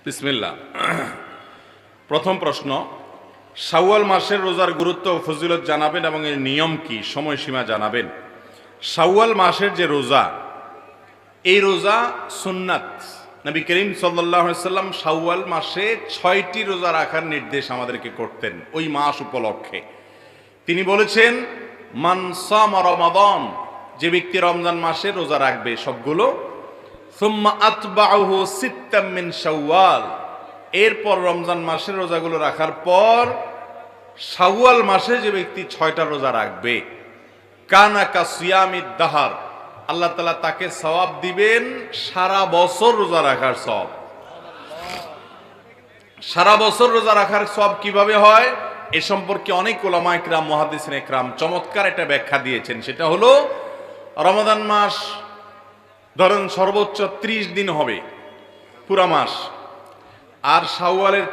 বিসমিল্লাহ। প্রথম প্রশ্ন, শাওয়াল মাসের রোজার গুরুত্ব ও ফজিলত জানাবেন এবং এর নিয়ম কি, সময়সীমা জানাবেন। শাওয়াল মাসের যে রোজা, এই রোজা সুন্নাত। নবী করিম সাল্লাল্লাহু আলাইহি ওয়াসাল্লাম শাওয়াল মাসে 6টি রোজা রাখার নির্দেশ আমাদেরকে করতেন ওই মাস উপলক্ষে। তিনি বলেছেন, মান সামা রমাদান, যে ব্যক্তি রমজান মাসে রোজা রাখবে সবগুলো, সুম্মা আতবাউহু সিত্তাম মিন শাওয়াল, এরপর রমজান মাসের রোজাগুলো রাখার পর শাওয়াল মাসে যে ব্যক্তি 6টা রোজা রাখবে, কানা কা সিয়ামিদ দাহার, আল্লাহ তাআলা তাকে সওয়াব দিবেন সারা বছর রোজা রাখার সওয়াব। সারা বছর রোজা রাখার সওয়াব কিভাবে হয় এ সম্পর্কে অনেক উলামায়ে কিরাম, মুহাদ্দিসিনে কিরাম চমৎকার একটা ব্যাখ্যা দিয়েছেন। সেটা হলো, রমাদান মাস ধরেন সর্বোচ্চ 30 দিন হবে পুরা মাস, আর শাওয়ালের